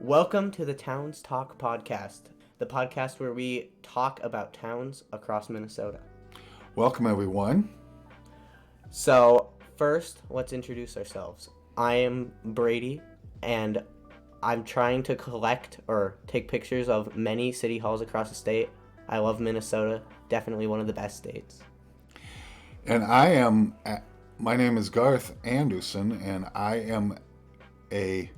Welcome to the Towns Talk podcast, the podcast where we talk about towns across Minnesota. Welcome, everyone. So, first, let's introduce ourselves. I am Brady, and I'm trying to collect or take pictures of many city halls across the state. I love Minnesota, definitely one of the best states. And my name is Garth Anderson, and I am a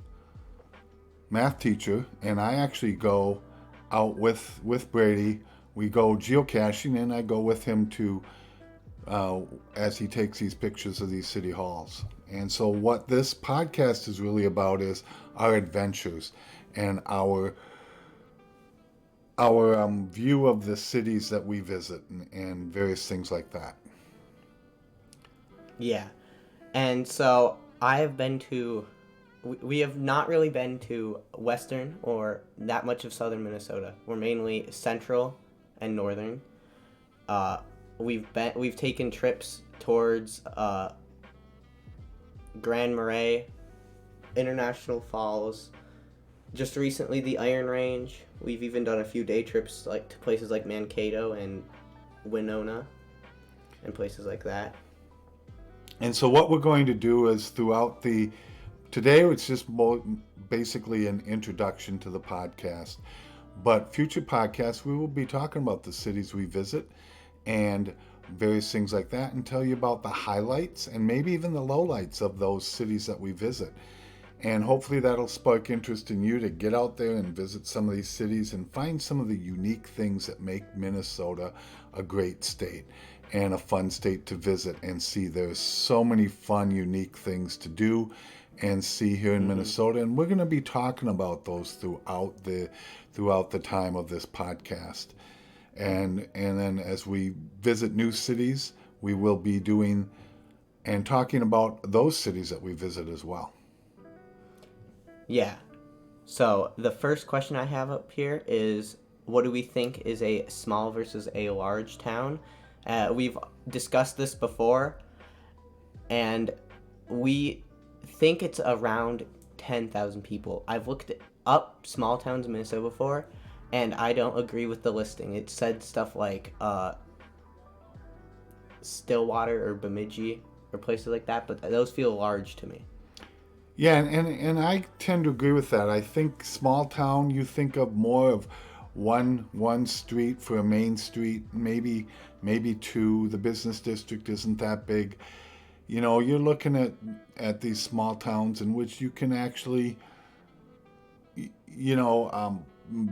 math teacher, and I actually go out with Brady. We go geocaching, and I go with him to as he takes these pictures of these city halls. And so what this podcast is really about is our adventures and our view of the cities that we visit and various things like that. Yeah. And so I have been to, we have not really been to western or that much of southern Minnesota. We're mainly central and northern. We've taken trips towards Grand Marais, International Falls, just recently the Iron Range. We've even done a few day trips like to places like Mankato and Winona and places like that. And so what we're going to do is today it's just basically an introduction to the podcast. But future podcasts, we will be talking about the cities we visit and various things like that, and tell you about the highlights and maybe even the lowlights of those cities that we visit. And hopefully that'll spark interest in you to get out there and visit some of these cities and find some of the unique things that make Minnesota a great state and a fun state to visit and see. There's so many fun, unique things to do and see here in Minnesota, and we're going to be talking about those throughout the time of this podcast. And then as we visit new cities, we will be doing and talking about those cities that we visit as well. Yeah. So the first question I have up here is, what do we think is a small versus a large town? We've discussed this before, and we think it's around 10,000 people. I've looked up small towns in Minnesota before, and I don't agree with the listing. It said stuff like Stillwater or Bemidji or places like that, but those feel large to me. Yeah, and I tend to agree with that. I think small town, you think of more of one street for a main street, maybe two. The business district isn't that big. You know, you're looking at these small towns in which you can actually,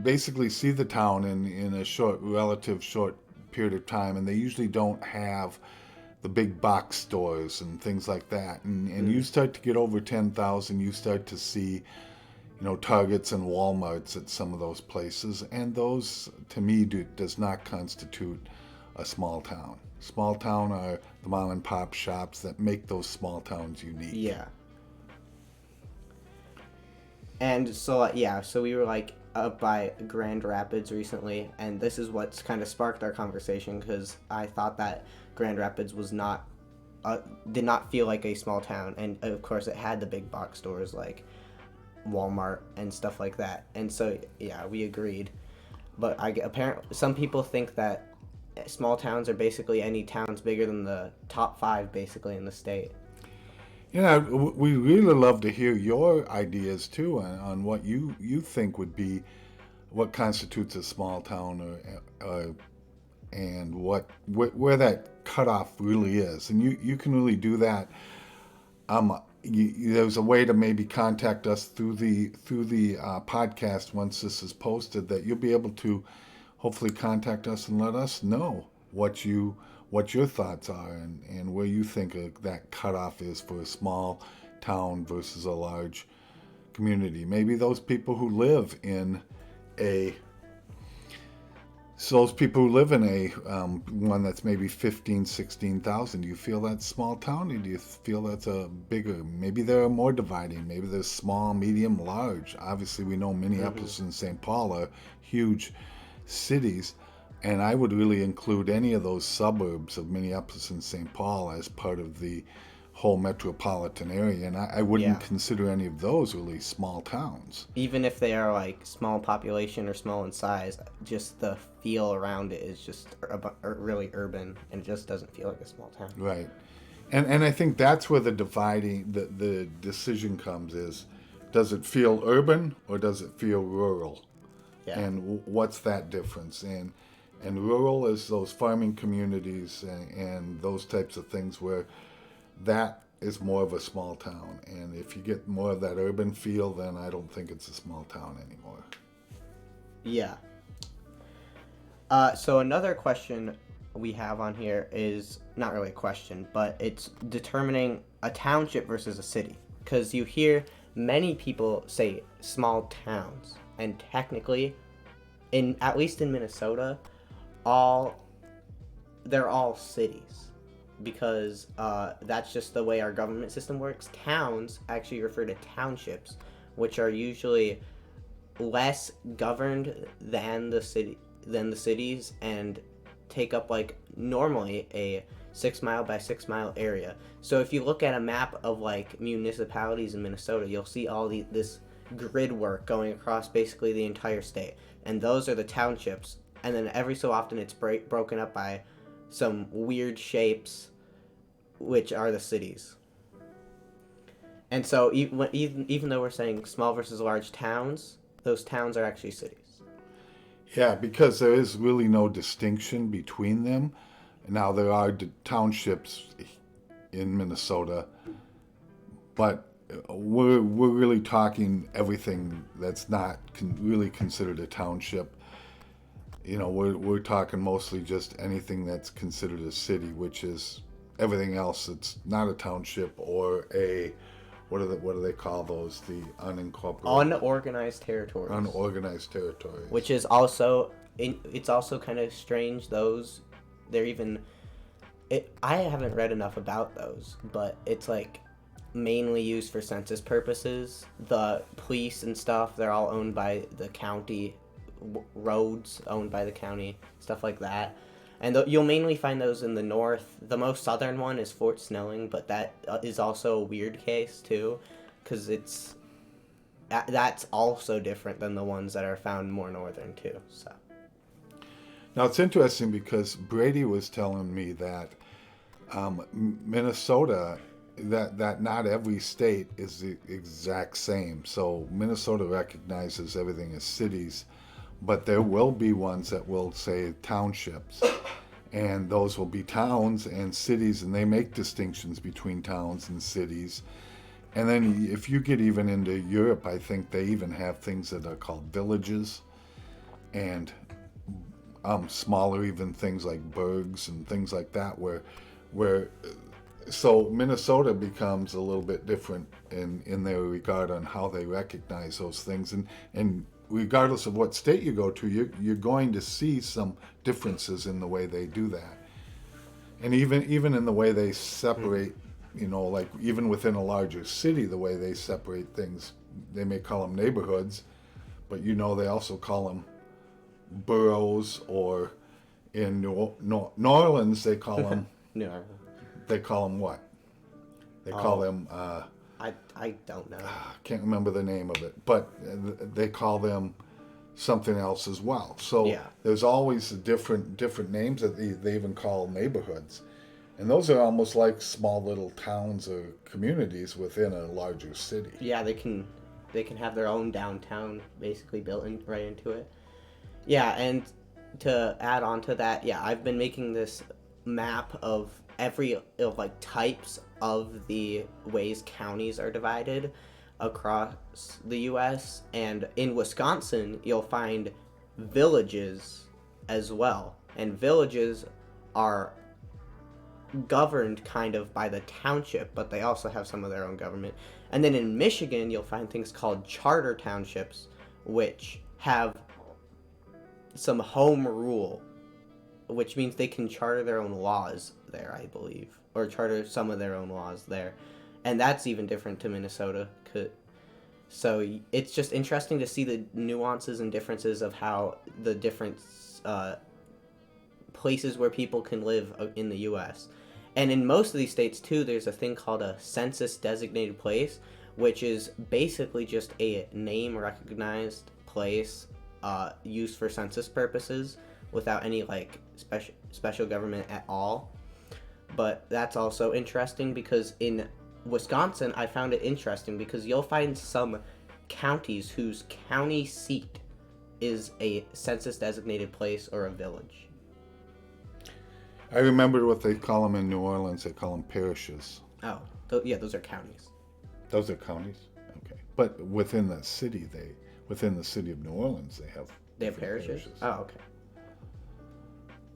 basically see the town in a relative short period of time, and they usually don't have the big box stores and things like that. And you start to get over 10,000, you start to see, Targets and Walmarts at some of those places, and those, to me, does not constitute a small town. Small town are the mom and pop shops that make those small towns unique. Yeah. And so, so we were up by Grand Rapids recently, and this is what's kind of sparked our conversation, because I thought that Grand Rapids did not feel like a small town, and of course it had the big box stores like Walmart and stuff like that, and so we agreed. But apparently some people think that small towns are basically any towns bigger than the top 5 basically in the state. Yeah, we really love to hear your ideas too on what you think would be what constitutes a small town, and where that cutoff really is, and you can really do that. There's a way to maybe contact us through the podcast once this is posted, that you'll be able to hopefully contact us and let us know what your thoughts are and where you think that cutoff is for a small town versus a large community. Maybe those people who live in a one that's maybe 15, 16,000, do you feel that's small town, or do you feel that's a bigger? Maybe there are more dividing. Maybe there's small, medium, large. Obviously, we know Minneapolis and St. Paul are huge cities, and I would really include any of those suburbs of Minneapolis and St. Paul as part of the whole metropolitan area, and I wouldn't Yeah. consider any of those really small towns. Even if they are like small population or small in size, just the feel around it is just really urban and it just doesn't feel like a small town. Right. And I think that's where the decision comes is, does it feel urban or does it feel rural? Yeah. And what's that difference? And rural is those farming communities and those types of things where that is more of a small town. And if you get more of that urban feel, then I don't think it's a small town anymore. Yeah. So another question we have on here is not really a question, but it's determining a township versus a city. Because you hear many people say small towns, and technically, in at least in Minnesota, they're all cities, because that's just the way our government system works. Towns actually refer to townships, which are usually less governed than the cities, and take up like normally a 6 mile by 6 mile area. So if you look at a map of like municipalities in Minnesota, you'll see this grid work going across basically the entire state, and those are the townships. And then every so often it's broken up by some weird shapes, which are the cities. And so even though we're saying small versus large towns, those towns are actually cities. Yeah, because there is really no distinction between them. Now, there are townships in Minnesota, but we're really talking everything that's not really considered a township. You know, we're talking mostly just anything that's considered a city, which is everything else that's not a township or a what do they call those? The unincorporated, Unorganized territories. unorganized territories. Which is also it's also kind of strange. Those they're even. I haven't read enough about those, but it's like mainly used for census purposes. The police and stuff, they're all owned by the county. Roads owned by the county, stuff like that. And you'll mainly find those in the north. The most southern one is Fort Snelling, but that is also a weird case too, because that's also different than the ones that are found more northern too. So now it's interesting because Brady was telling me that Minnesota, that not every state is the exact same. So Minnesota recognizes everything as cities, but there will be ones that will say townships, and those will be towns and cities, and they make distinctions between towns and cities. And then if you get even into Europe, I think they even have things that are called villages, and smaller even things like burgs and things like that, where so Minnesota becomes a little bit different in their regard on how they recognize those things, and regardless of what state you go to, you're going to see some differences in the way they do that, and even in the way they separate. You know, like even within a larger city, the way they separate things, they may call them neighborhoods, but you know they also call them boroughs, or in New Orleans they call them no, they call them what? They call them I don't know. I can't remember the name of it, but they call them something else as well. So Yeah. there's always different names that they even call neighborhoods. And those are almost like small little towns or communities within a larger city. Yeah, they can have their own downtown basically built in right into it. Yeah, and to add on to that, yeah, I've been making this map of like types of the ways counties are divided across the US, and in Wisconsin you'll find villages as well. And villages are governed kind of by the township, but they also have some of their own government. And then in Michigan, you'll find things called charter townships, which have some home rule, which means they can charter their own laws there, I believe, or charter some of their own laws there. And that's even different to Minnesota. So it's just interesting to see the nuances and differences of how the different places where people can live in the U.S. And in most of these states too, there's a thing called a census designated place, which is basically just a name recognized place used for census purposes without any like special government at all. But that's also interesting because in Wisconsin, I found it interesting because you'll find some counties whose county seat is a census designated place or a village. I remember what they call them in New Orleans. They call them parishes. Oh, yeah, those are counties. Those are counties? Okay. But within the city of New Orleans, they have parishes? Oh, okay.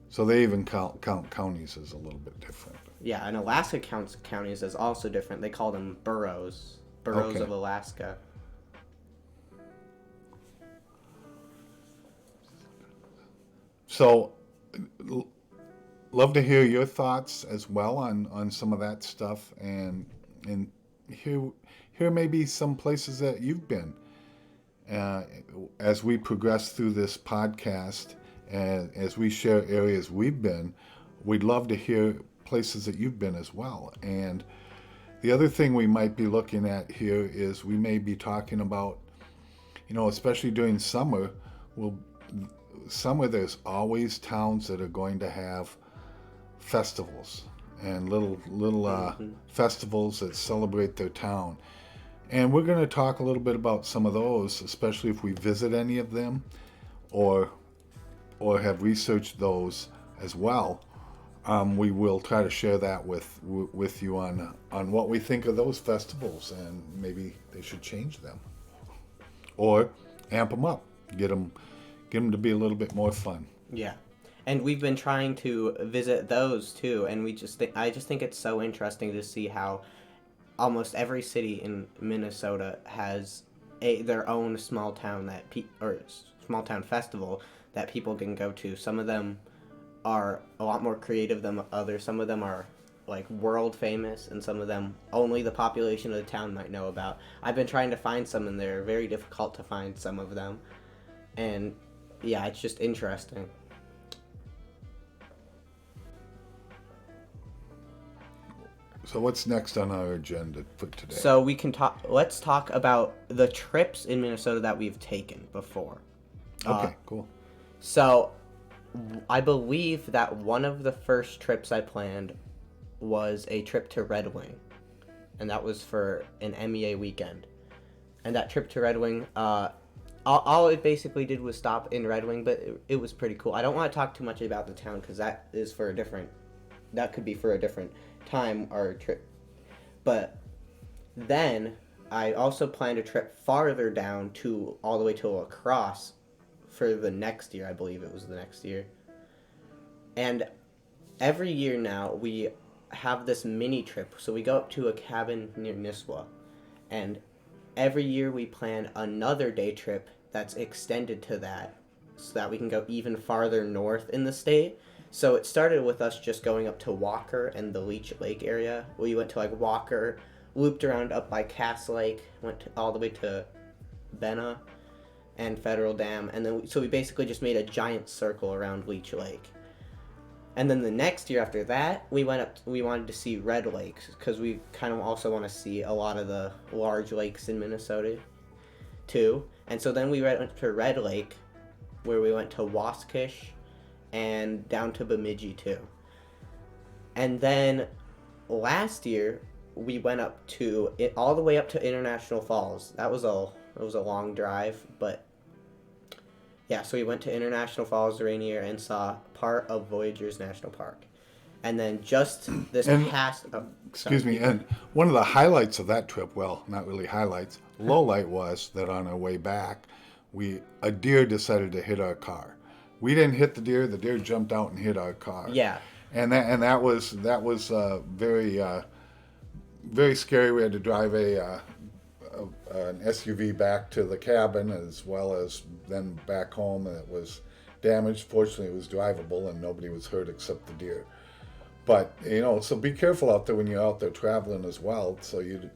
So they even count counties as a little bit different. Yeah, and Alaska counts counties as also different. They call them boroughs. Boroughs Okay. of Alaska. So, love to hear your thoughts as well on some of that stuff, and here may be some places that you've been. As we progress through this podcast, and as we share areas we've been, we'd love to hear places that you've been as well. And the other thing we might be looking at here is we may be talking about, especially during summer, there's always towns that are going to have festivals and little festivals that celebrate their town. And we're going to talk a little bit about some of those, especially if we visit any of them or have researched those as well. We will try to share that with you on what we think of those festivals, and maybe they should change them or amp them up, get them to be a little bit more fun. Yeah. And we've been trying to visit those too, and I just think it's so interesting to see how almost every city in Minnesota has their own small town small town festival that people can go to. Some of them are a lot more creative than others. Some of them are like world famous, and some of them only the population of the town might know about. I've been trying to find some, and they're very difficult to find some of them. And yeah, it's just interesting. So what's next on our agenda for today? So we can let's talk about the trips in Minnesota that we've taken before. Okay, cool. So I believe that one of the first trips I planned was a trip to Red Wing, and that was for an MEA weekend. And that trip to Red Wing, all it basically did was stop in Red Wing, but it was pretty cool. I don't want to talk too much about the town because that could be for a different time or trip. But then I also planned a trip farther down all the way to La Crosse for the next year. I believe it was the next year. And every year now we have this mini trip. So we go up to a cabin near Nisswa, and every year we plan another day trip that's extended to that so that we can go even farther north in the state. So it started with us just going up to Walker and the Leech Lake area. We went to like Walker, looped around up by Cass Lake, went all the way to Benna and Federal Dam, and then so we basically just made a giant circle around Leech Lake. And then the next year after that, we wanted to see Red Lakes because we kind of also want to see a lot of the large lakes in Minnesota too. And so then we went to Red Lake, where we went to Waskish and down to Bemidji too. And then last year we went all the way up to International Falls. It was a long drive, but yeah, so we went to International Falls, Rainier, and saw part of Voyageurs National Park. And then just this past... Excuse me, and one of the highlights of that trip, well, not really highlights, low light was that on our way back, a deer decided to hit our car. We didn't hit the deer jumped out and hit our car. Yeah. And that was very, very scary. We had to drive an SUV back to the cabin as well as then back home, and it was damaged. Fortunately, it was drivable and nobody was hurt except the deer. But so be careful out there when you're out there traveling as well, so you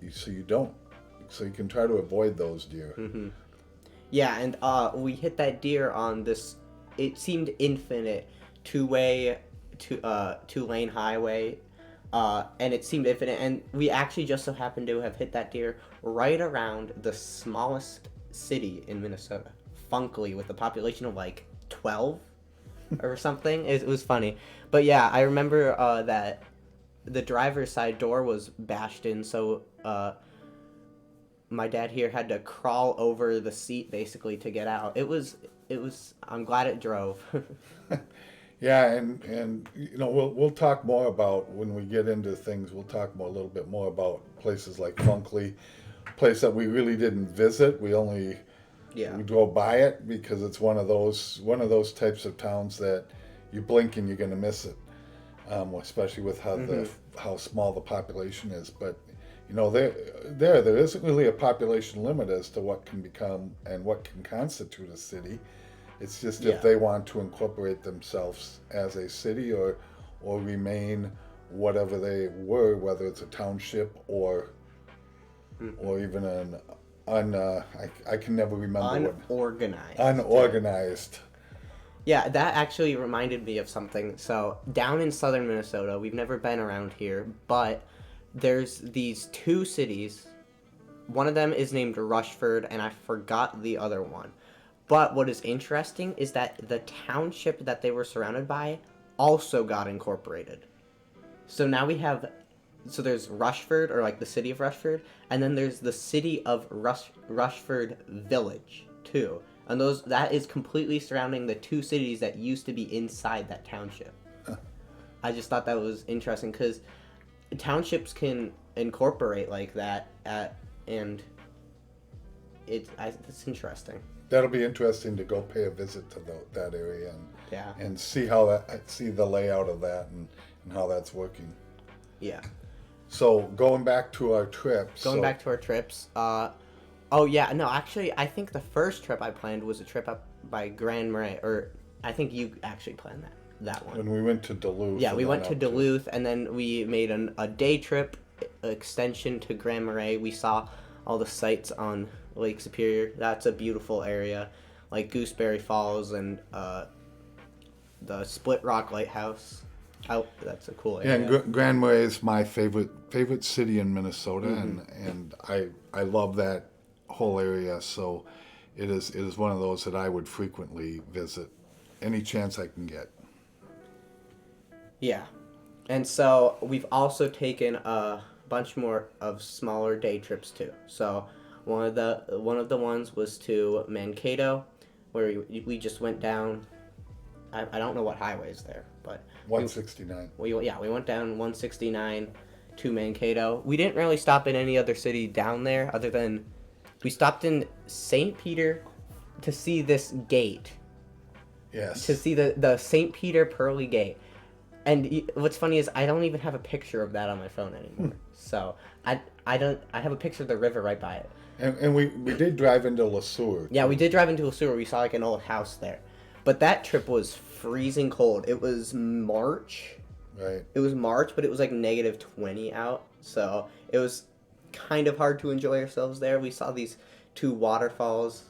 can try to avoid those deer. Mm-hmm. Yeah, and we hit that deer on this. It seemed infinite two-lane highway And it seemed infinite. And we actually just so happened to have hit that deer right around the smallest city in Minnesota, Funkley, with a population of like 12 or something. It was funny. But yeah, I remember that the driver's side door was bashed in, so my dad here had to crawl over the seat basically to get out. It was I'm glad it drove. Yeah, and we'll talk more about when we get into things. We'll talk more a little bit more about places like Funkley, place that we really didn't visit. Yeah. We drove by it because it's one of those types of towns that you blink and you're gonna miss it, especially with how small the population is. But there isn't really a population limit as to what can become and what can constitute a city. It's just Yeah. if they want to incorporate themselves as a city or remain whatever they were, whether it's a township or even I can never remember Unorganized. unorganized. Yeah, that actually reminded me of something. So, down in southern Minnesota, we've never been around here, but there's these two cities. One of them is named Rushford, and I forgot the other one. But what is interesting is that the township that they were surrounded by also got incorporated. So now we have, so there's Rushford, or like the city of Rushford, and then there's the city of Rushford Village too. And that is completely surrounding the two cities that used to be inside that township. I just thought that was interesting because townships can incorporate like that and it's interesting. That'll be interesting to go pay a visit to that area Yeah. and see the layout of that and how that's working. Yeah. So going back to our trips. Back to our trips. Oh yeah, no, actually, I think the first trip I planned was a trip up by Grand Marais, or I think you actually planned that one. When we went to Duluth. Yeah, we went to Duluth, and then we made a day trip extension to Grand Marais. We saw all the sights on Lake Superior. That's a beautiful area, like Gooseberry Falls and the Split Rock Lighthouse. Oh, that's a cool Yeah, area. and Grand Marais is my favorite city in Minnesota, and I love that whole area. So it is one of those that I would frequently visit, any chance I can get. Yeah. And so we've also taken a bunch more of smaller day trips too. So one of the ones was to Mankato, where we just went down. I don't know what highway is there, but 169. we went down 169 to Mankato. We didn't really stop in any other city down there other than we stopped in St. Peter to see this gate. Yes. To see the St. Peter Pearly Gate. And what's funny is I don't even have a picture of that on my phone anymore. So I have a picture of the river right by it. And we did drive into Le Sueur. Yeah, we did drive into Le Sueur. We saw like an old house there. But that trip was freezing cold. It was March. Right. It was March, but it was like -20 out. So it was kind of hard to enjoy ourselves there. We saw these two waterfalls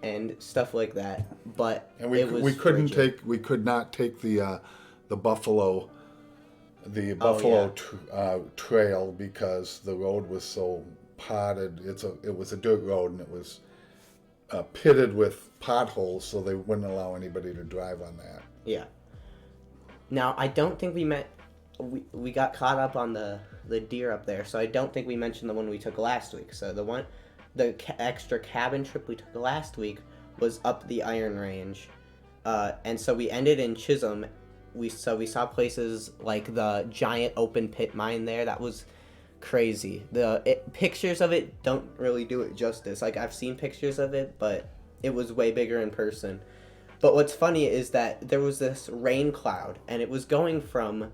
and stuff like that. But And we could not take the Buffalo trail because the road was so potted. It was a dirt road, and it was pitted with potholes, so they wouldn't allow anybody to drive on that. Yeah. Now I don't think we got caught up on the deer up there, so I don't think we mentioned the one we took last week. So the extra cabin trip we took last week was up the Iron Range, and so we ended in Chisholm. We saw places like the giant open pit mine there. That was crazy. Pictures of it don't really do it justice. Like I've seen pictures of it, but it was way bigger in person. But what's funny is that there was this rain cloud, and it was going from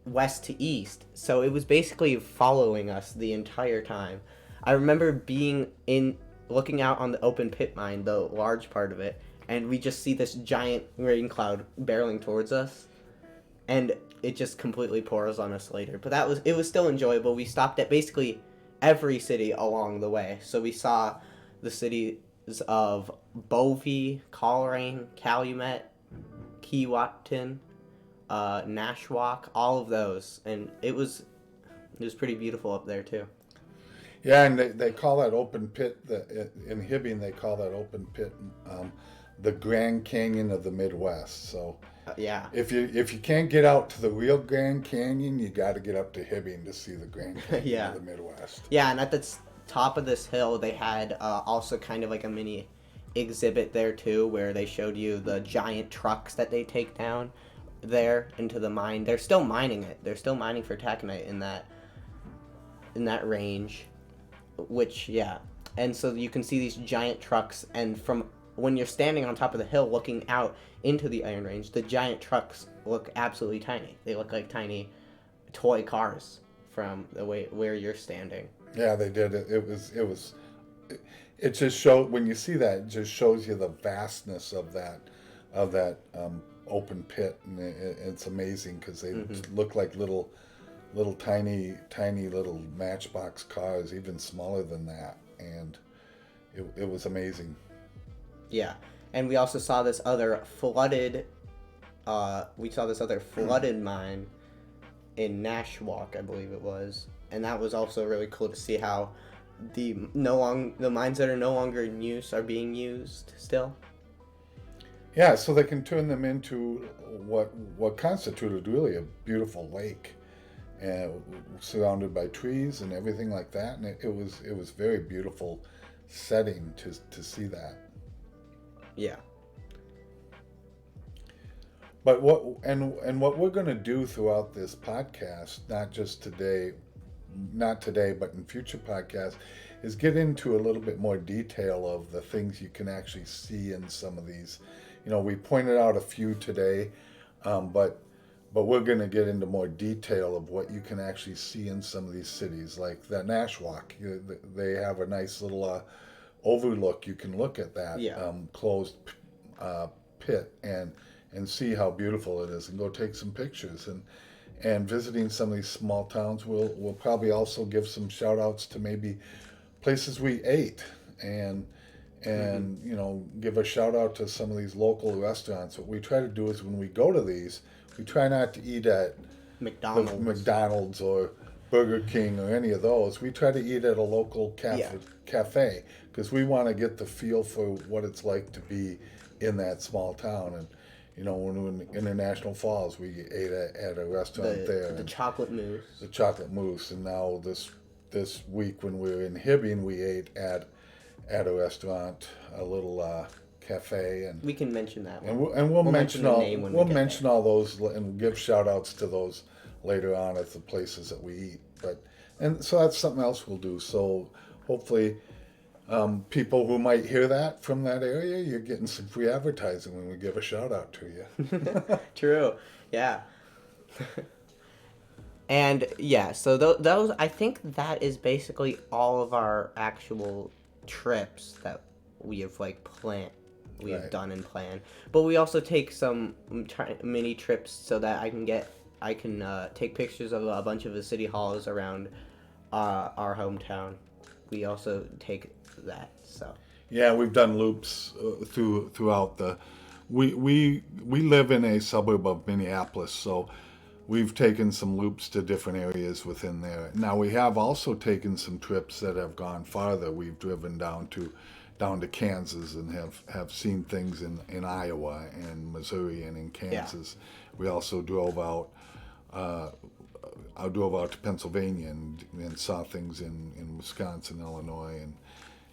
west to east, so it was basically following us the entire time. I remember looking out on the open pit mine, the large part of it, and we just see this giant rain cloud barreling towards us, and it just completely pours on us later. But it was still enjoyable. We stopped at basically every city along the way. So we saw the cities of Bovey, Coleraine, Calumet, Keewatin, Nashwauk, all of those, and it was pretty beautiful up there too. Yeah, and they call that open pit, in Hibbing, they call that open pit the Grand Canyon of the Midwest. So Yeah, if you can't get out to the real Grand Canyon, you got to get up to Hibbing to see the Grand Canyon Yeah. of the Midwest. yeah, and at the top of this hill, they had also kind of like a mini exhibit there too, where they showed you the giant trucks that they take down there into the mine. They're still mining it. They're still mining for taconite in that range, which yeah. And so you can see these giant trucks, and from when you're standing on top of the hill looking out into the Iron Range, the giant trucks look absolutely tiny. They look like tiny toy cars from the way where you're standing. Yeah, they did. It just showed, when you see that, it just shows you the vastness of that open pit, and it's amazing because they look like little tiny little matchbox cars, even smaller than that, and it was amazing. Yeah, and we also saw this other flooded. Mine in Nashwauk, I believe it was, and that was also really cool to see how the mines that are no longer in use are being used still. Yeah, so they can turn them into what constituted really a beautiful lake, surrounded by trees and everything like that, and it was very beautiful setting to see that. Yeah. But what we're going to do throughout this podcast, not today, but in future podcasts, is get into a little bit more detail of the things you can actually see in some of these. We pointed out a few today, but we're going to get into more detail of what you can actually see in some of these cities, like that Nashwauk. They have a nice little overlook. You can look at that closed pit and see how beautiful it is, and go take some pictures. And visiting some of these small towns, we'll probably also give some shout outs to maybe places we ate, and give a shout out to some of these local restaurants. What we try to do is, when we go to these, we try not to eat at McDonald's or Burger King or any of those. We try to eat at a local cafe, because we want to get the feel for what it's like to be in that small town. And when we were in International Falls, we ate at a restaurant there. The chocolate mousse. The chocolate mousse. And now this week, when we were in Hibbing, we ate at a restaurant, a little cafe. And we can mention that one. And we'll mention all those, and give shout outs to those later on at the places that we eat. And so that's something else we'll do. So hopefully, people who might hear that from that area, you're getting some free advertising when we give a shout out to you. True. Yeah. And yeah, so those, I think that is basically all of our actual trips that we have we have done and planned. But we also take some mini trips so that I can take pictures of a bunch of the city halls around our hometown. We also take that. So yeah, we've done loops throughout the. We live in a suburb of Minneapolis, so we've taken some loops to different areas within there. Now, we have also taken some trips that have gone farther. We've driven down to Kansas and have seen things in Iowa and Missouri and in Kansas. Yeah. We also drove out. I drove out to Pennsylvania and saw things in Wisconsin, Illinois,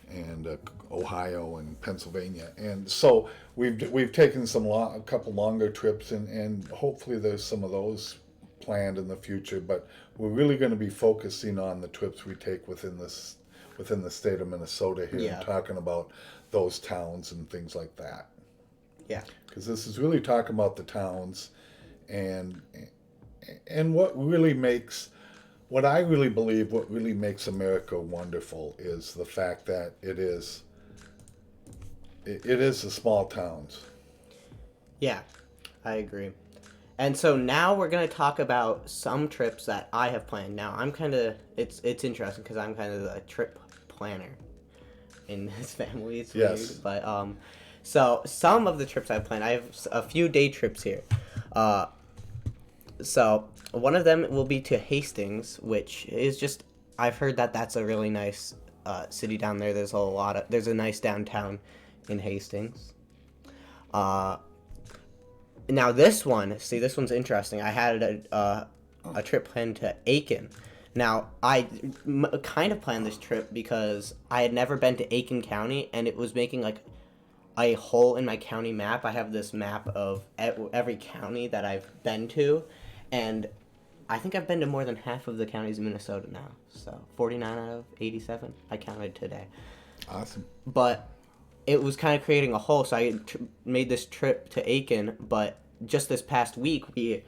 and Ohio and Pennsylvania. And so we've taken a couple longer trips, and hopefully there's some of those planned in the future. But we're really going to be focusing on the trips we take within the state of Minnesota here, and talking about those towns and things like that. Yeah. Because this is really talking about the towns and what I really believe what really makes America wonderful is the fact that it is the small towns. Yeah, I agree. And so now we're going to talk about some trips that I have planned. Now, it's interesting because I'm kind of the trip planner in this family. It's yes. weird, but so some of the trips I've planned, I have a few day trips here. So one of them will be to Hastings, which is just I've heard that that's a really nice city down there. There's a nice downtown in Hastings. Uh, Now this one's interesting. I had a trip planned to Aiken. Now kind of planned this trip because I had never been to Aiken County, and it was making like a hole in my county map. I have this map of every county that I've been to, and I think I've been to more than half of the counties in Minnesota now. So 49 out of 87. I counted today. Awesome. But it was kind of creating a hole, so I made this trip to Aiken. But just this past week, we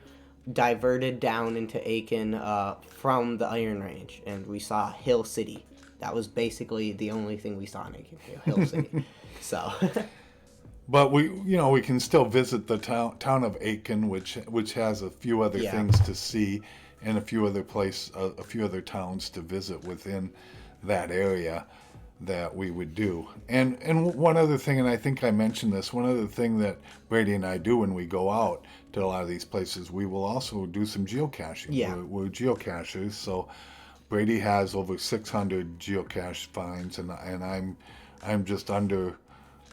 diverted down into Aiken from the Iron Range, and we saw Hill City. That was basically the only thing we saw in Aiken, Hill City. So, But we can still visit the town of Aiken, which has a few other Yeah. things to see, and a few other towns to visit within that area that we would do. And one other thing, and I think I mentioned this, one other thing that Brady and I do when we go out to a lot of these places, we will also do some geocaching. Yeah. We're geocachers, so Brady has over 600 geocache finds, and I'm just under.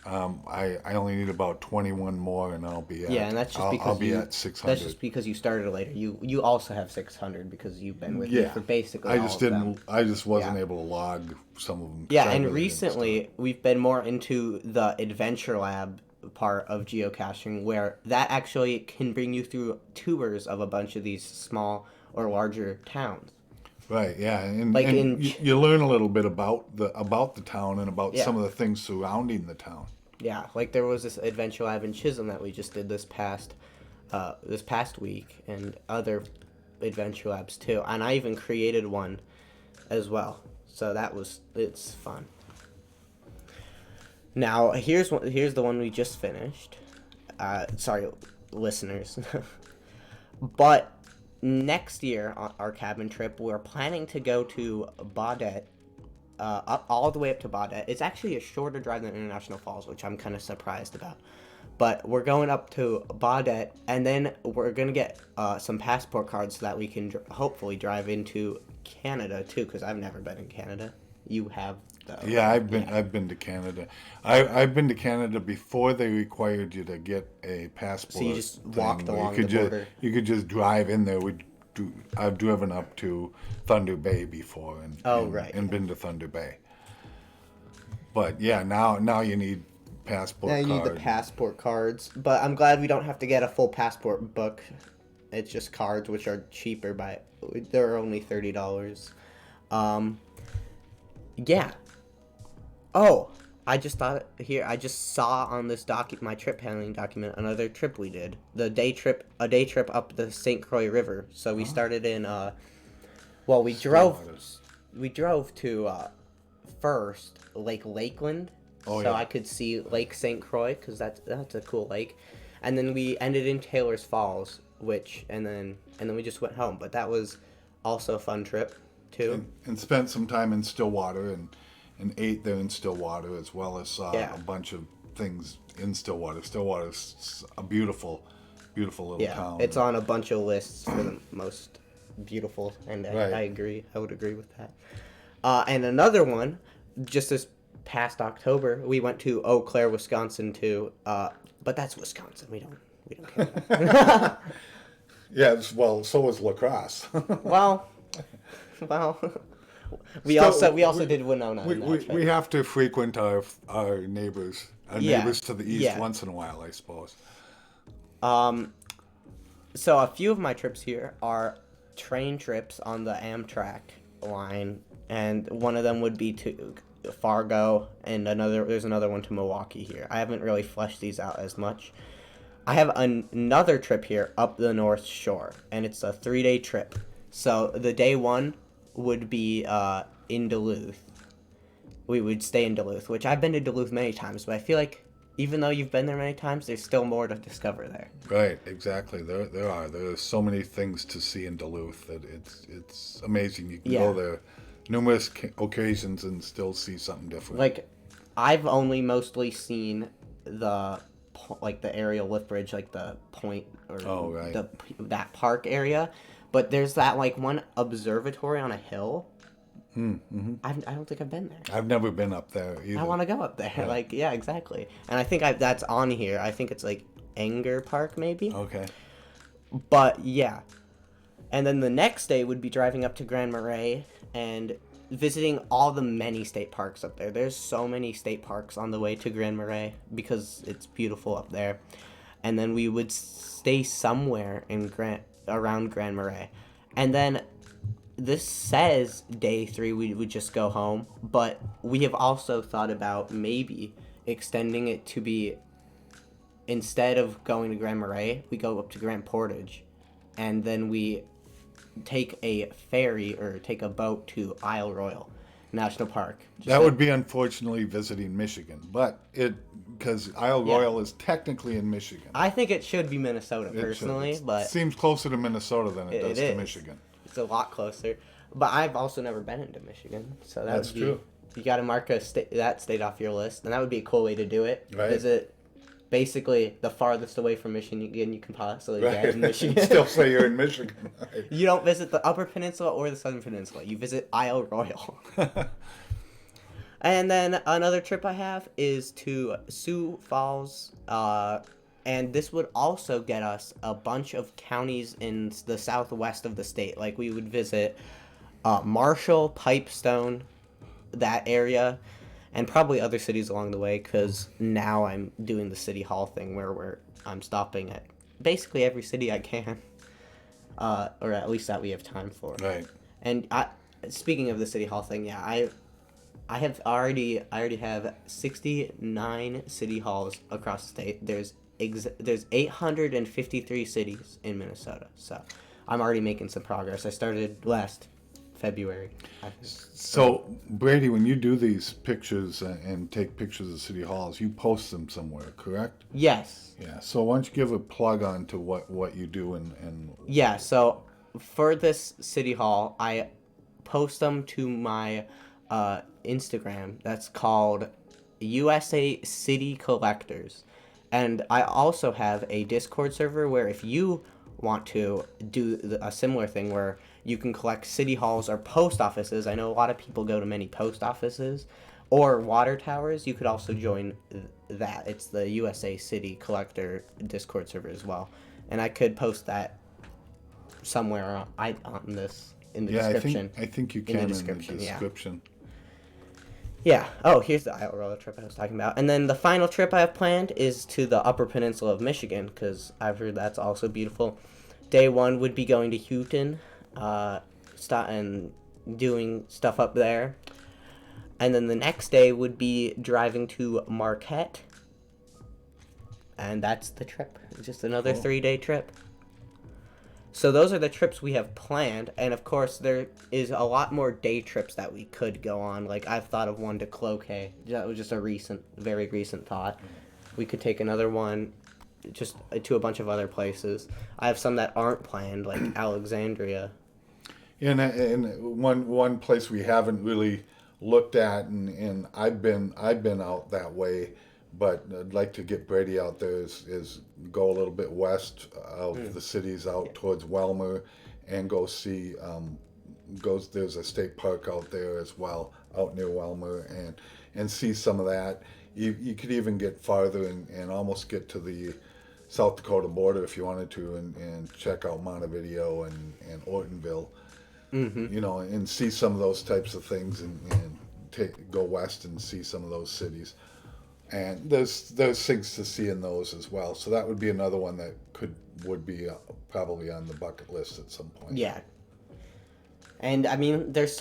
I only need about 21 more, and I'll be at. yeah, and that's just I'll because be you, at 600. that's just because you started later. You also have 600 because you've been with me for basically I all just of them. didn't. I just wasn't Yeah. able to log some of them. 'Cause Yeah, I and really didn't recently we've been more into the Adventure Lab part of geocaching, where that actually can bring you through tours of a bunch of these small or larger towns. Right, yeah, and, Like and in you learn a little bit about the town and about Yeah. some of the things surrounding the town. Yeah, like there was this Adventure Lab in Chisholm that we just did this past week, and other Adventure Labs too. And I even created one as well, so it's fun. Now here's the one we just finished. Sorry, listeners, but next year on our cabin trip, we're planning to go to Baudette. Up all the way up to Baudette. It's actually a shorter drive than International Falls, which I'm kind of surprised about. But we're going up to Baudette, and then we're gonna get some passport cards so that we can hopefully drive into Canada too. Because I've never been in Canada. You have, though. Yeah, I've been to Canada. I've been to Canada before they required you to get a passport. So you just thing walked where along you the could border. You could just drive in there. I've driven up to Thunder Bay before, Right. and been to Thunder Bay. But yeah, now you need passport. Now you need the card. passport cards, but I'm glad we don't have to get a full passport book. It's just cards, which are cheaper they're only $30. Yeah. Oh, I just saw on this my trip planning document another trip we did. A day trip up the St. Croix River. So we started in we drove to first Lake Lakeland. Oh, so yeah. I could see Lake St. Croix because that's a cool lake. And then we ended in Taylor's Falls, and then we just went home. But that was also a fun trip too. And spent some time in Stillwater and ate there in Stillwater, as well as Yeah. a bunch of things in Stillwater. Stillwater's a beautiful little Yeah, town. it's on a bunch of lists for the most beautiful, and Right. I agree. I would agree with that. And another one, just this past October, we went to Eau Claire, Wisconsin too. But that's Wisconsin. We don't care. About Yeah, well, so was La Crosse. well, we Still, also did Winona. in that trip. we have to frequent our neighbors, Yeah, neighbors to the east yeah. once in a while, I suppose. So a few of my trips here are train trips on the Amtrak line, and one of them would be to Fargo, and there's another one to Milwaukee here. I haven't really fleshed these out as much. I have another trip here up the North Shore, and it's a 3-day trip. So the day one would be in Duluth. We would stay in Duluth, which I've been to Duluth many times, but I feel like even though you've been there many times, there's still more to discover there. Right, exactly. There are so many things to see in Duluth that it's amazing. You can Yeah. go there numerous occasions and still see something different. Like, I've only mostly seen the like the aerial lift bridge, like the point or Oh, right. that park area. But there's that like one observatory on a hill. I don't think I've been there. I've never been up there either. I want to go up there. Like, yeah, exactly. And I think that's on here. I think it's like Anger Park, maybe. Okay. But yeah. And then the next day would be driving up to Grand Marais and visiting all the many state parks up there. There's so many state parks on the way to Grand Marais because it's beautiful up there. And then we would stay somewhere in around Grand Marais. And then this says day 3 we would just go home, but we have also thought about maybe extending it to be, instead of going to Grand Marais, we go up to Grand Portage, and then we take a ferry or take a boat to Isle Royale National Park. That would be unfortunately visiting Michigan, but because Isle Royale is technically in Michigan. I think it should be Minnesota It personally, should. but It seems closer to Minnesota than it does it to is. Michigan. It's a lot closer. But I've also never been into Michigan, so That's true. You got to mark that state off your list, and that would be a cool way to do it. Right. Visit basically the farthest away from Michigan you can possibly get in Michigan. Still say you're in Michigan. You don't visit the Upper Peninsula or the Southern Peninsula. You visit Isle Royale. And then another trip I have is to Sioux Falls, and this would also get us a bunch of counties in the southwest of the state. Like we would visit Marshall, Pipestone, that area, and probably other cities along the way, because now I'm doing the City Hall thing where I'm stopping at basically every city I can, or at least that we have time for. Right. And speaking of the City Hall thing, yeah, I already have 69 city halls across the state. There's 853 cities in Minnesota, so I'm already making some progress. I started last February. So, Brady, when you do these pictures and take pictures of city halls, you post them somewhere, correct? Yes. Yeah. So why don't you give a plug on to what you do and Yeah, so for this city hall, I post them to my Instagram. That's called USA City Collectors. And I also have a Discord server where if you want to do a similar thing where you can collect city halls or post offices. I know a lot of people go to many post offices or water towers. You could also join that. It's the USA City Collector Discord server as well. And I could post that somewhere on this in the description. I think you can in the description. Yeah. Oh, here's the Isle Royale trip I was talking about. And then the final trip I have planned is to the Upper Peninsula of Michigan, because I've heard that's also beautiful. Day 1 would be going to Houghton, and doing stuff up there. And then the next day would be driving to Marquette. And that's the trip. Just another 3-day trip. So those are the trips we have planned, and of course there is a lot more day trips that we could go on. Like I've thought of one to Cloquet. That was just a very recent thought. We could take another one just to a bunch of other places. I have some that aren't planned, like Alexandria. And one place we haven't really looked at, and I've been out that way, but I'd like to get Brady out there is go a little bit west of the cities out towards Welmer and go see there's a state park out there as well out near Welmer and see some of that. You could even get farther and almost get to the South Dakota border if you wanted to and check out Montevideo and Ortonville, and see some of those types of things and go west and see some of those cities. And there's things to see in those as well. So that would be another one that would be probably on the bucket list at some point. Yeah. And I mean, there's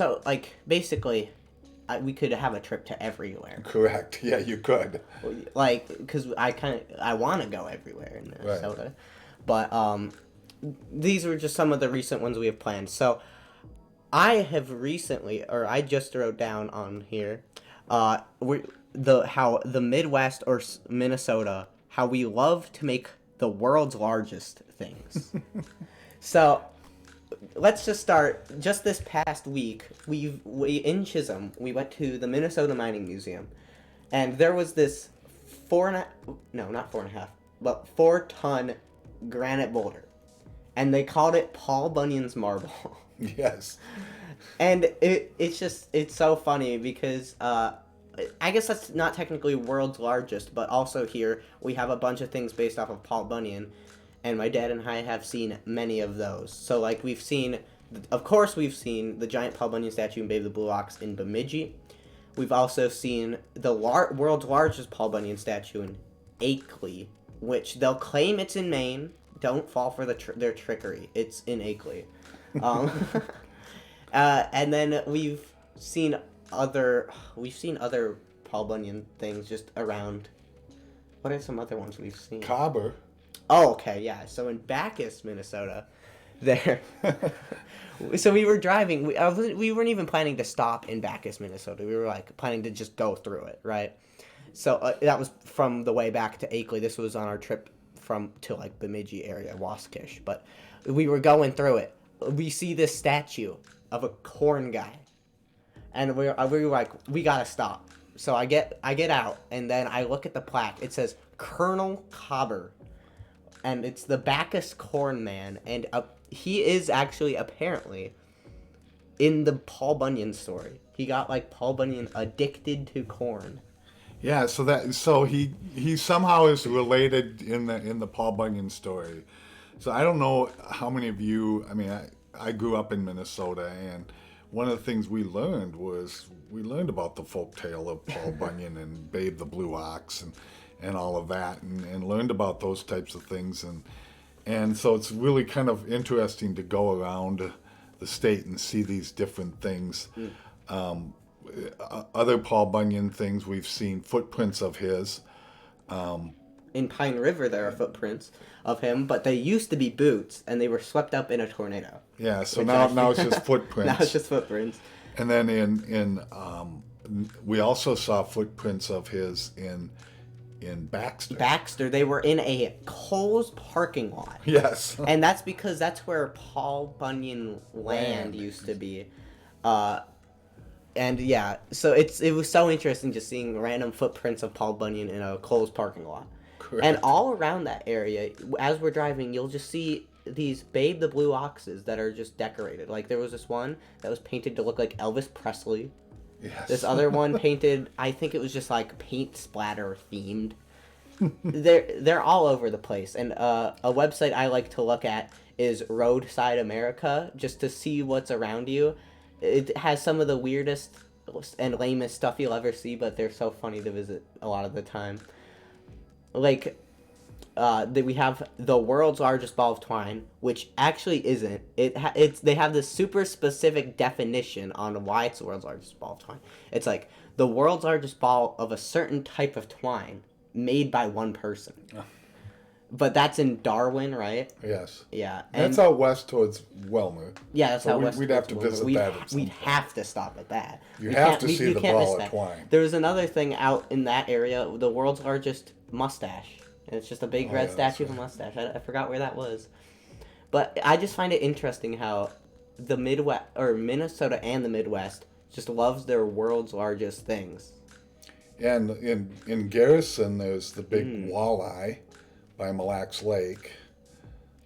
basically, we could have a trip to everywhere. Correct. Yeah, you could. Like, because I want to go everywhere in Minnesota. Right. But these were just some of the recent ones we have planned. So I just wrote down on here, how the Midwest or Minnesota, how we love to make the world's largest things. So let's just start. Just this past week, we in Chisholm, we went to the Minnesota Mining Museum, and there was this not 4.5, but 4-ton granite boulder, and they called it Paul Bunyan's marble. Yes. And it's so funny because I guess that's not technically world's largest, but also here we have a bunch of things based off of Paul Bunyan, and my dad and I have seen many of those. So like we've seen the giant Paul Bunyan statue in Babe the Blue Ox in Bemidji. We've also seen the world's largest Paul Bunyan statue in Akeley, which they'll claim it's in Maine. Don't fall for their trickery. It's in Akeley. And then we've seen other Paul Bunyan things just around. What are some other ones we've seen? Cobber. Oh, okay, yeah. So in Bacchus, Minnesota, there. So we were driving. We weren't even planning to stop in Bacchus, Minnesota. We were like planning to just go through it, right? So that was from the way back to Akeley. This was on our trip to like Bemidji area, Waskish. But we were going through it. We see this statue of a corn guy, and we were like, we gotta stop. So I get out, and then I look at the plaque. It says Colonel Cobber, and it's the Bacchus Corn Man, and he is actually apparently in the Paul Bunyan story. He got like Paul Bunyan addicted to corn. Yeah, so he somehow is related in the Paul Bunyan story. So I don't know how many of you. I mean, I grew up in Minnesota, and one of the things we learned about the folk tale of Paul Bunyan and Babe the Blue Ox and all of that, and learned about those types of things, and so it's really kind of interesting to go around the state and see these different things. Other Paul Bunyan things we've seen footprints of his. In Pine River, there are footprints of him, but they used to be boots, and they were swept up in a tornado. Yeah, so now it's just footprints. Now it's just footprints. And then we also saw footprints of his in Baxter. They were in a Kohl's parking lot. Yes. And that's because that's where Paul Bunyan land used to be. And yeah, so it was so interesting just seeing random footprints of Paul Bunyan in a Kohl's parking lot. Correct. And all around that area, as we're driving, you'll just see these Babe the Blue Oxes that are just decorated. Like there was this one that was painted to look like Elvis Presley. Yes. This other one painted, I think it was just like paint splatter themed. They're all over the place. And a website I like to look at is Roadside America, just to see what's around you. It has some of the weirdest and lamest stuff you'll ever see, but they're so funny to visit a lot of the time. Like, we have the world's largest ball of twine, which actually isn't. They have this super specific definition on why it's the world's largest ball of twine. It's like the world's largest ball of a certain type of twine made by one person. Oh. But that's in Darwin, right? Yes. Yeah. That's out west towards Wellmer. Yeah, that's out west. We'd have to visit that. We'd have to stop at that. You have to see the ball of twine. There was another thing out in that area, the world's largest mustache. And it's just a big red statue of a mustache. I forgot where that was. But I just find it interesting how the Midwest, or Minnesota and the Midwest, just loves their world's largest things. And in Garrison, there's the big walleye by Mille Lacs Lake.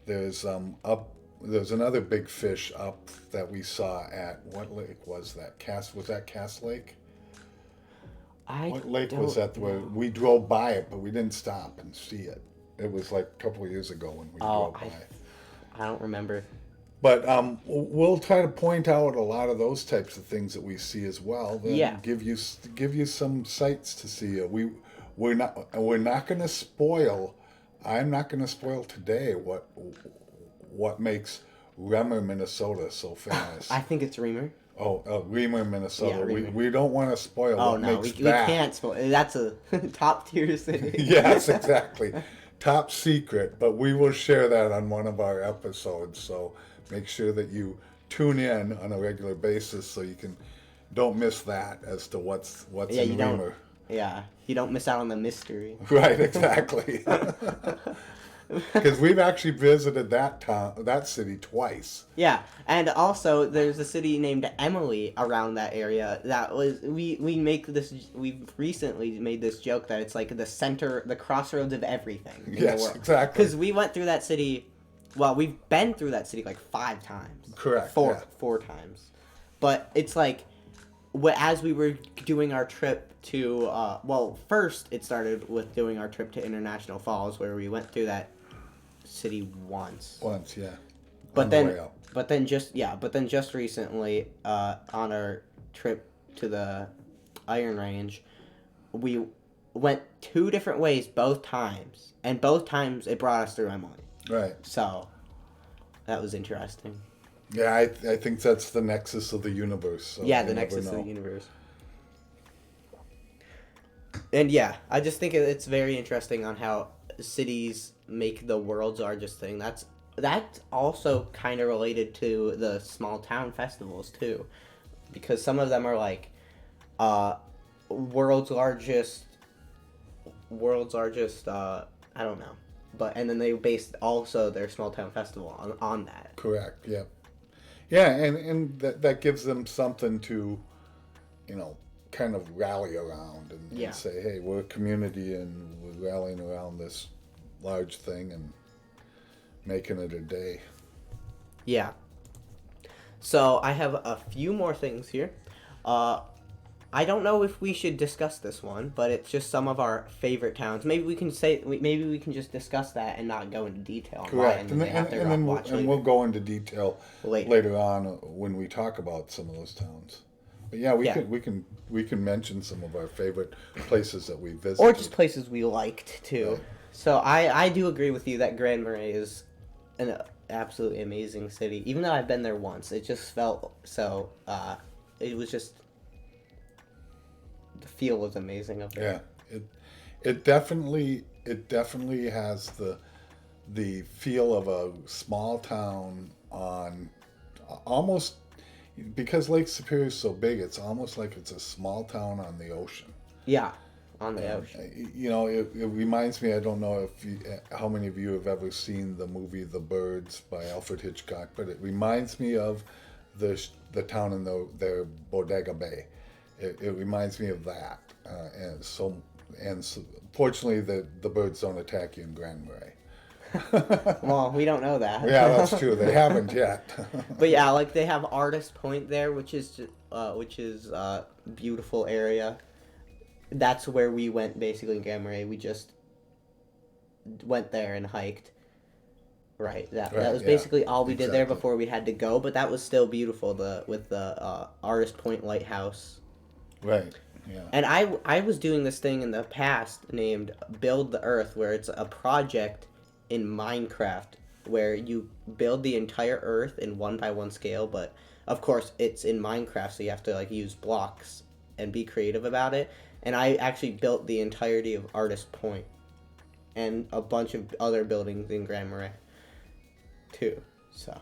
There's another big fish up that we saw at, what lake was that? Was that Cass Lake? What lake was that where we drove by it, but we didn't stop and see it? It was like a couple of years ago when we drove by it. I don't remember. But we'll try to point out a lot of those types of things that we see as well. Then give you some sights to see. We're not going to spoil. I'm not going to spoil today what makes Remer, Minnesota so famous. I think it's Remer. Oh, Remer, Minnesota. Yeah, Remer. We don't want to spoil what makes we can't spoil. That's a top tier city. Yes, exactly. Top secret, but we will share that on one of our episodes. So make sure that you tune in on a regular basis so you don't miss that as to what's in Remer. Yeah, you don't miss out on the mystery. Right, exactly. Because we've actually visited that city twice. Yeah, and also there's a city named Emily around that area. That was we've recently made this joke that it's like the center, the crossroads of everything in the Yes, world. exactly. Because we went through that city. Well, we've been through that city like 5 times. Correct. Four times, but it's like, as we were doing our trip to first it started with doing our trip to International Falls, where we went through that city once. Once, yeah. But On the way up. but then just recently, on our trip to the Iron Range, we went 2 different ways both times, and both times it brought us through Emily. Right. So that was interesting. Yeah, I think that's the nexus of the universe. So Yeah, you the never nexus of know. the universe. And yeah, I just think it's very interesting on how cities make the world's largest thing. That's also kind of related to the small town festivals too, because some of them are like, world's largest. I don't know, and then they based also their small town festival on that. Correct. Yeah. Yeah, and that gives them something to, kind of rally around and say, hey, we're a community and we're rallying around this large thing and making it a day. Yeah. So I have a few more things here. I don't know if we should discuss this one, but it's just some of our favorite towns. Maybe we can just discuss that and not go into detail. Correct, and we'll go into detail later on when we talk about some of those towns. But yeah, we can mention some of our favorite places that we visited, or just places we liked too. Right. So I do agree with you that Grand Marais is an absolutely amazing city. Even though I've been there once, it just felt so. It was just. The feel was amazing up there. Yeah, it definitely has the feel of a small town on almost, because Lake Superior is so big, it's almost like it's a small town on the ocean. Yeah, on the ocean. It reminds me. I don't know how many of you have ever seen the movie The Birds by Alfred Hitchcock, but it reminds me of the town in their Bodega Bay. It reminds me of that, and fortunately the birds don't attack you in Grand Marais. Well, we don't know that. Yeah, that's true. They haven't yet. But yeah, like they have Artist Point there, which is beautiful area. That's where we went basically in Grand Marais. We just went there and hiked. Right. That was basically all we did there before we had to go, but that was still beautiful. With the Artist Point Lighthouse. Right. Yeah. And I was doing this thing in the past named Build the Earth, where it's a project in Minecraft where you build the entire Earth in 1x1 scale, but of course it's in Minecraft, so you have to like use blocks and be creative about it. And I actually built the entirety of Artist Point and a bunch of other buildings in Grand Marais too. So.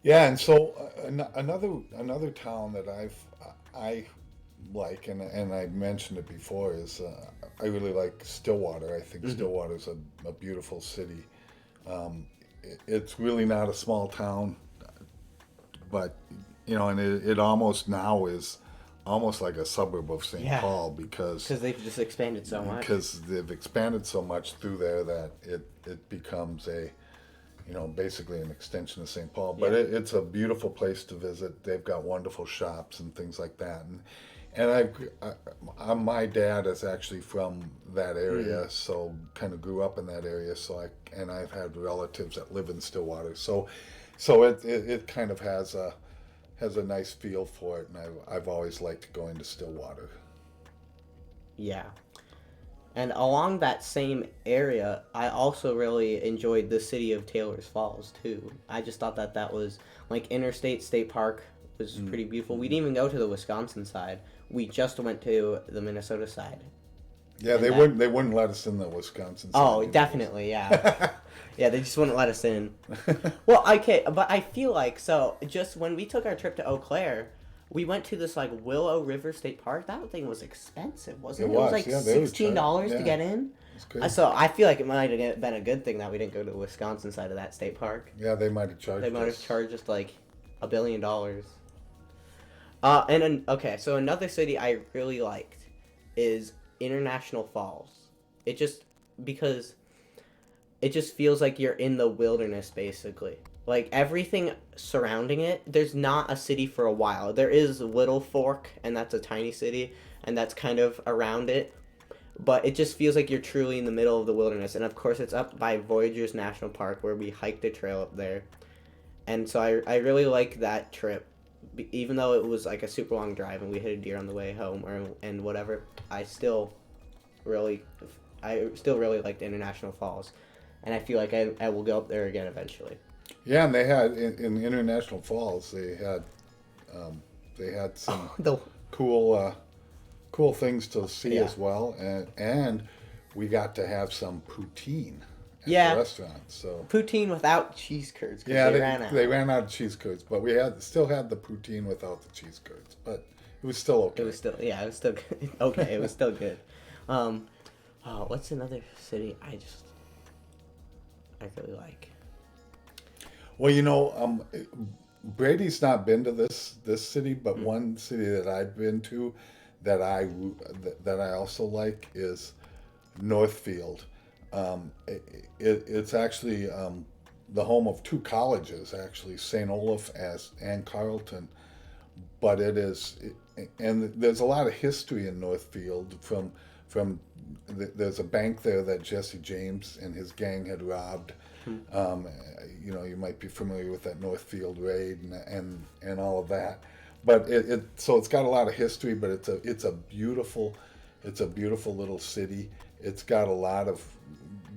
Yeah, and so another town that I like, and I mentioned it before, is I really like Stillwater. I think Stillwater's a beautiful city. It's really not a small town, but and it almost now is almost like a suburb of St. Paul because they've just expanded so much. Because they've expanded so much through there that it becomes basically an extension of St. Paul. But it's a beautiful place to visit. They've got wonderful shops and things like that. And my dad is actually from that area, so kind of grew up in that area. So I've had relatives that live in Stillwater. So it kind of has a nice feel for it, and I've always liked going to Stillwater. Yeah. And along that same area, I also really enjoyed the city of Taylor's Falls, too. I just thought that was, like, Interstate State Park was pretty beautiful. We didn't even go to the Wisconsin side. We just went to the Minnesota side. Yeah, they wouldn't let us in the Wisconsin side. Oh, definitely, yeah. Yeah, they just wouldn't let us in. Well, okay, but I feel like, so, just when we took our trip to Eau Claire, We went to this like Willow River State Park. That thing was expensive, wasn't it? It It was was, like yeah, they were $16 yeah. to get in. It's good. So I feel like it might have been a good thing that we didn't go to the Wisconsin side of that state park. Yeah, they might have charged They might have us. charged us like $1 billion. Okay, so another city I really liked is International Falls. It just because it just feels like you're in the wilderness basically. Like everything surrounding it, there's not a city for a while. There is Little Fork, and that's a tiny city, and that's kind of around it. But it just feels like you're truly in the middle of the wilderness. And of course, it's up by Voyageurs National Park where we hiked a trail up there. And so I really like that trip. Even though it was like a super long drive and we hit a deer on the way home and whatever, I still really liked International Falls. And I feel like I will go up there again eventually. Yeah, and they had in International Falls, they had some The cool things to see Yeah. as well, and we got to have some poutine at Yeah. the restaurant. So poutine without cheese curds. 'Cause yeah, they they ran out of cheese curds, but we still had the poutine without the cheese curds, but it was still okay. It was still good. Okay. It was still good. What's another city I really like? Well, Brady's not been to this city, but one city that I've been to that I also like is Northfield. It's actually the home of two colleges, actually, St. Olaf and Carleton. But and there's a lot of history in Northfield there's a bank there that Jesse James and his gang had robbed. You might be familiar with that Northfield raid and all of that. But so it's got a lot of history, but it's a beautiful little city. It's got a lot of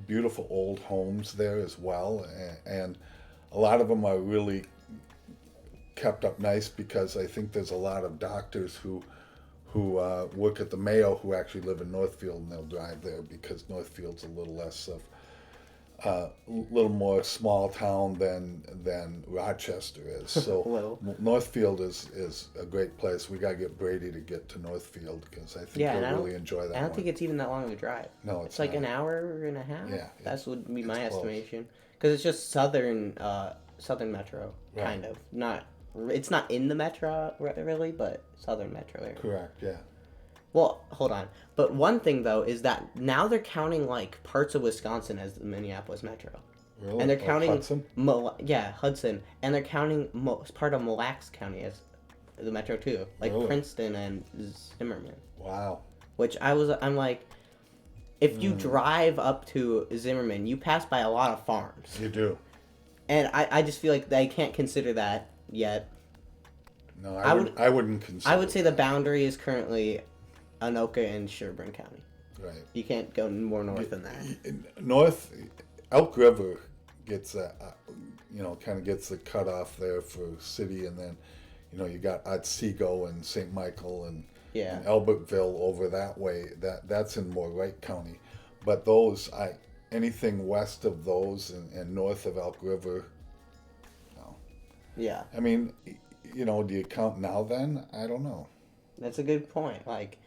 beautiful old homes there as well, and a lot of them are really kept up nice because I think there's a lot of doctors who work at the Mayo who actually live in Northfield, and they'll drive there because Northfield's a little less of little more small town than Rochester is. So Well. Northfield is a great place. We gotta get Brady to get to Northfield because I think Yeah, and he'll really enjoy that. I don't one. think it's even that long of a drive. No, It's like not. an hour and a half. Yeah, That would be my it's close. estimation. Because it's just southern metro, Right. kind of. It's not in the metro really, but southern metro area. Correct. Yeah. Well, hold on. But one thing though is that now they're counting like parts of Wisconsin as the Minneapolis metro, Really. and they're Like counting Hudson? Hudson, and they're counting part of Mille Lacs County as the metro too, like Really? Princeton and Zimmerman. Wow. Which I'm like, if Hmm. you drive up to Zimmerman, you pass by a lot of farms, You do. and I just feel like they can't consider that yet. No, I I wouldn't consider. I would say the boundary is currently Anoka and Sherburne County. Right. You can't go more north than that. North Elk River gets kind of gets the cutoff there for city, and then you got Otsego and St. Michael and Yeah. Albertville over that way. That's in more Wright County, but anything west of those and north of Elk River. No. Yeah, I mean, do you count now? Then I don't know. that's a good point. Like,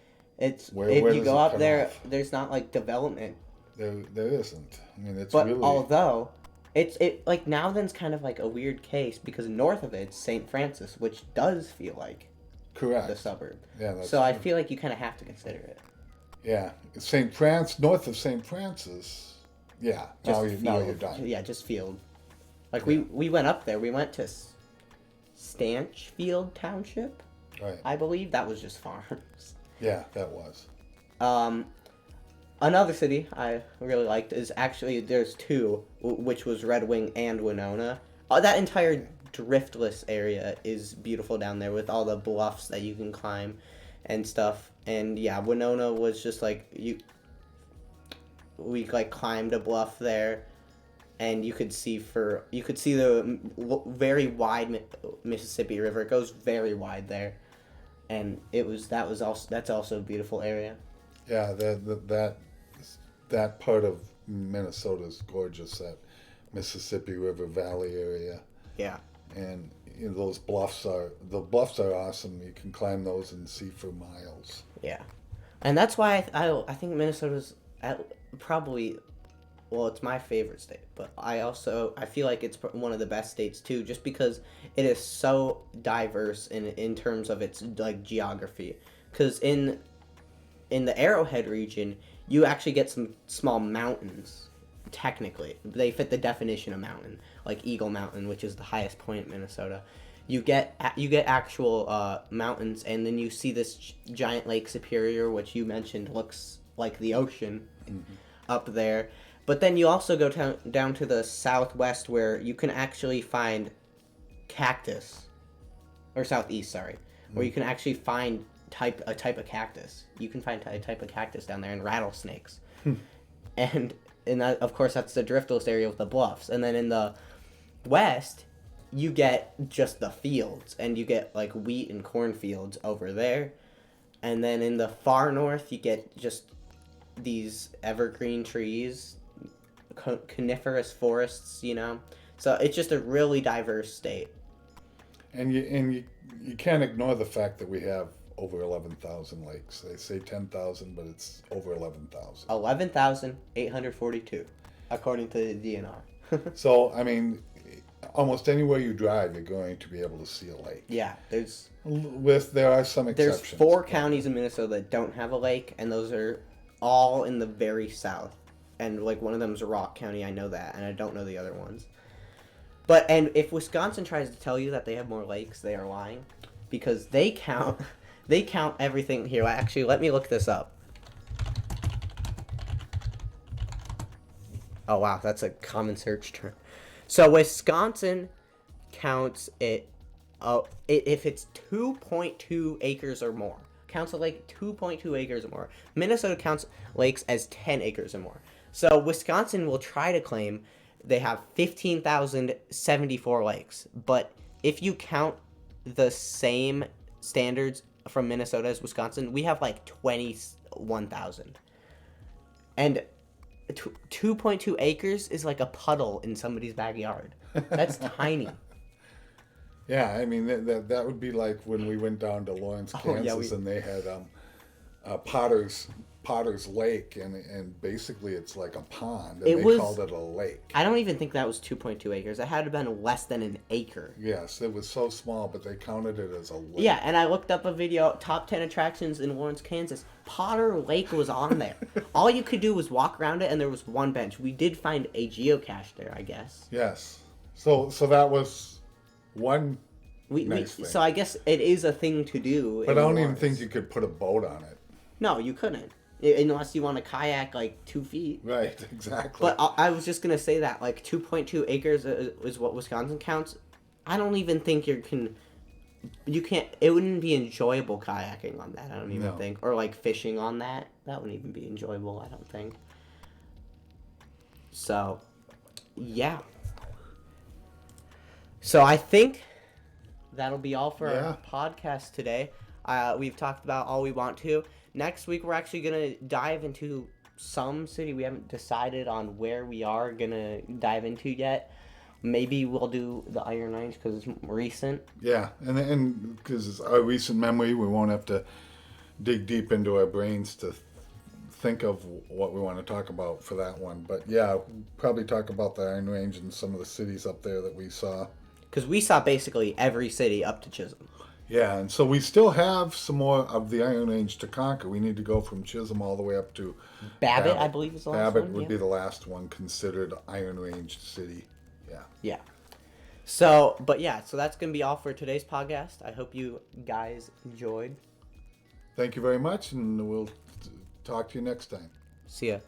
Where if you does go it up cut there, off? there's not like development. There isn't. I mean, it's But really although it like Nowthen's kind of like a weird case because north of it's St. Francis, which does feel like correct. the suburb. Yeah, that's So I true. feel like you kind of have to consider it. Yeah, north of St. Francis. Yeah, now you're done. Yeah, just field. Like we went up there. We went to Stanchfield Township, Right. I believe. That was just farms. Yeah, that was. Another city I really liked is actually there's two, which was Red Wing and Winona. That entire driftless area is beautiful down there with all the bluffs that you can climb and stuff. And yeah, Winona was just like we like climbed a bluff there, and you could see the very wide Mississippi River. It goes very wide there, and that's also a beautiful area. Yeah, that part of Minnesota is gorgeous. That Mississippi River Valley area, Yeah. and those bluffs are awesome. You can climb those and see for miles. Yeah, and that's why I think Minnesota's probably, well, it's my favorite state, but I feel like it's one of the best states too, just because it is so diverse in terms of its like geography. Because in the Arrowhead region, you actually get some small mountains. Technically, they fit the definition of mountain, like Eagle Mountain, which is the highest point in Minnesota. You get actual mountains, and then you see this giant Lake Superior, which you mentioned looks like the ocean up there. But then you also go down to the southwest, where you can actually find cactus, or southeast, sorry, where you can actually find a type of cactus. You can find a type of cactus down there, and rattlesnakes, and that, of course, that's the Driftless area with the bluffs. And then in the west, you get just the fields, and you get like wheat and cornfields over there. And then in the far north, you get just these evergreen trees, coniferous forests, So it's just a really diverse state. And you can't ignore the fact that we have over 11,000 lakes. They say 10,000, but it's over 11,000. 11,842, according to the DNR. So, I mean, almost anywhere you drive, you're going to be able to see a lake. Yeah, there are some exceptions. There's 4 counties in Minnesota that don't have a lake, and those are all in the very south. And like one of them is Rock County, I know that, and I don't know the other ones. And if Wisconsin tries to tell you that they have more lakes, they are lying, because they count everything here. Actually, let me look this up. Oh wow, that's a common search term. So Wisconsin counts it if it's 2.2 acres or more. Counts a lake 2.2 acres or more. Minnesota counts lakes as 10 acres or more. So Wisconsin will try to claim they have 15,074 lakes, but if you count the same standards from Minnesota as Wisconsin, we have like 21,000. And 2.2 acres is like a puddle in somebody's backyard. That's tiny. Yeah, I mean that would be like when we went down to Lawrence, Kansas, and they had Potter's Lake, and basically it's like a pond, and they called it a lake. I don't even think that was 2.2 acres. It had to have been less than an acre. Yes, it was so small, but they counted it as a lake. Yeah, and I looked up a video, top 10 attractions in Lawrence, Kansas. Potter Lake was on there. All you could do was walk around it, and there was one bench. We did find a geocache there, I guess. Yes. So that was one nice thing. So I guess it is a thing to do. But I don't even think you could put a boat on it. No, you couldn't. Unless you want to kayak like 2 feet. Right, exactly. But I was just going to say that, like, 2.2 acres is what Wisconsin counts. I don't even think you can't, it wouldn't be enjoyable kayaking on that, I don't even think. Or, like, fishing on that. That wouldn't even be enjoyable, I don't think. So, yeah. So I think that'll be all for our podcast today. We've talked about all we want to. Next week, we're actually going to dive into some city. We haven't decided on where we are going to dive into yet. Maybe we'll do the Iron Range because it's recent. Yeah, and because it's our recent memory, we won't have to dig deep into our brains to think of what we want to talk about for that one. But yeah, probably talk about the Iron Range and some of the cities up there that we saw. Because we saw basically every city up to Chisholm. Yeah, and so we still have some more of the Iron Range to conquer. We need to go from Chisholm all the way up to Babbitt, I believe is the last one. Babbitt would be the last one considered Iron Range city. Yeah. Yeah. So that's going to be all for today's podcast. I hope you guys enjoyed. Thank you very much, and we'll talk to you next time. See ya.